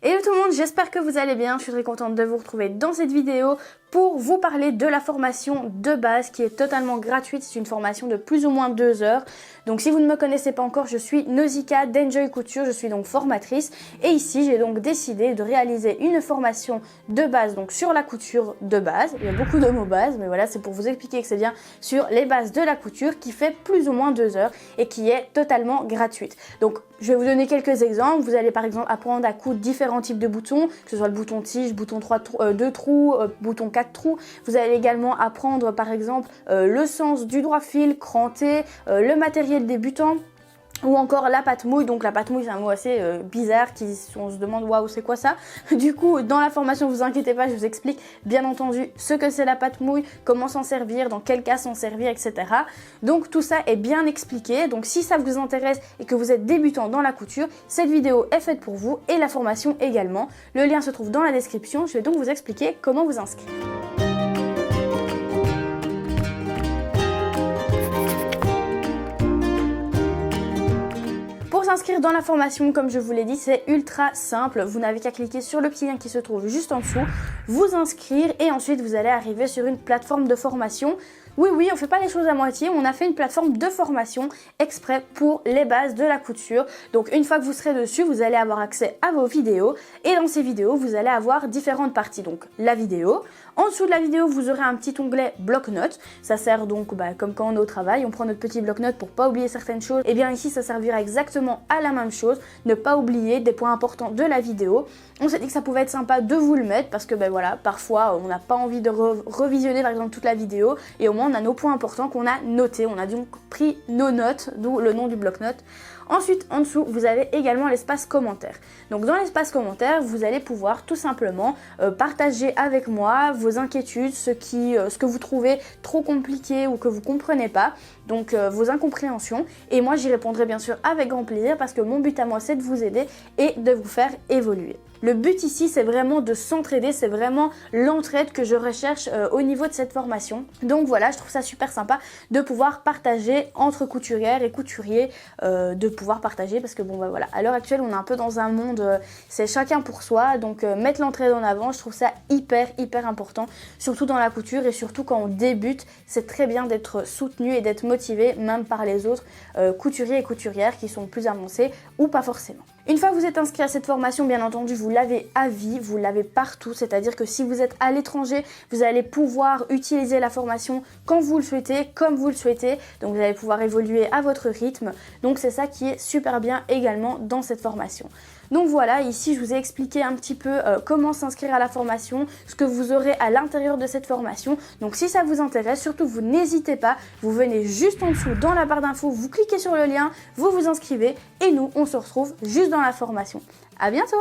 Hello tout le monde, j'espère que vous allez bien, je suis très contente de vous retrouver dans cette vidéo pour vous parler de la formation de base qui est totalement gratuite. C'est une formation de plus ou moins 2 heures. Donc si vous ne me connaissez pas encore, je suis Nausicaa d'Enjoy Couture, je suis donc formatrice et ici j'ai donc décidé de réaliser une formation de base donc sur la couture de base. Il y a beaucoup de mots base mais voilà, c'est pour vous expliquer que c'est bien sur les bases de la couture qui fait plus ou moins 2 heures et qui est totalement gratuite. Donc je vais vous donner quelques exemples. Vous allez par exemple apprendre à coudre différents types de boutons, que ce soit le bouton tige, bouton 2 trous, bouton 4 trous. Vous allez également apprendre par exemple le sens du droit fil, cranté, le matériel débutant. Ou encore la pâte mouille, donc la pâte mouille c'est un mot assez bizarre, on se demande waouh c'est quoi ça. Du coup dans la formation vous inquiétez pas, je vous explique bien entendu ce que c'est la pâte mouille, comment s'en servir, dans quel cas s'en servir, etc. Donc tout ça est bien expliqué, donc si ça vous intéresse et que vous êtes débutant dans la couture, cette vidéo est faite pour vous et la formation également. Le lien se trouve dans la description, je vais donc vous expliquer comment vous inscrire. Pour s'inscrire dans la formation, comme je vous l'ai dit, c'est ultra simple. Vous n'avez qu'à cliquer sur le petit lien qui se trouve juste en dessous, vous inscrire et ensuite vous allez arriver sur une plateforme de formation. Oui, on fait pas les choses à moitié, on a fait une plateforme de formation exprès pour les bases de la couture. Donc une fois que vous serez dessus, vous allez avoir accès à vos vidéos et dans ces vidéos, vous allez avoir différentes parties. Donc la vidéo, en dessous de la vidéo, vous aurez un petit onglet bloc-notes. Ça sert donc comme quand on est au travail, on prend notre petit bloc-notes pour pas oublier certaines choses. Et bien ici, ça servira exactement à la même chose, ne pas oublier des points importants de la vidéo. On s'est dit que ça pouvait être sympa de vous le mettre parce que voilà, parfois on n'a pas envie de revisionner par exemple toute la vidéo et au moins on a nos points importants qu'on a notés. On a donc pris nos notes, d'où le nom du bloc-notes. Ensuite, en dessous, vous avez également l'espace commentaire. Donc dans l'espace commentaire, vous allez pouvoir tout simplement partager avec moi vos inquiétudes, ce que vous trouvez trop compliqué ou que vous comprenez pas, donc vos incompréhensions. Et moi, j'y répondrai bien sûr avec grand plaisir parce que mon but à moi, c'est de vous aider et de vous faire évoluer. Le but ici, c'est vraiment de s'entraider, c'est vraiment l'entraide que je recherche au niveau de cette formation. Donc voilà, je trouve ça super sympa de pouvoir partager entre couturières et couturiers, de pouvoir partager parce que voilà, à l'heure actuelle, on est un peu dans un monde, c'est chacun pour soi, donc mettre l'entraide en avant, je trouve ça hyper important, surtout dans la couture et surtout quand on débute, c'est très bien d'être soutenu et d'être motivé même par les autres couturiers et couturières qui sont plus avancés ou pas forcément. Une fois que vous êtes inscrit à cette formation, bien entendu, vous l'avez à vie, vous l'avez partout, c'est-à-dire que si vous êtes à l'étranger, vous allez pouvoir utiliser la formation quand vous le souhaitez, comme vous le souhaitez, donc vous allez pouvoir évoluer à votre rythme, donc c'est ça qui est super bien également dans cette formation. Donc voilà, ici je vous ai expliqué un petit peu comment s'inscrire à la formation, ce que vous aurez à l'intérieur de cette formation. Donc si ça vous intéresse, surtout vous n'hésitez pas, vous venez juste en dessous dans la barre d'infos, vous cliquez sur le lien, vous vous inscrivez et nous on se retrouve juste dans la formation. À bientôt!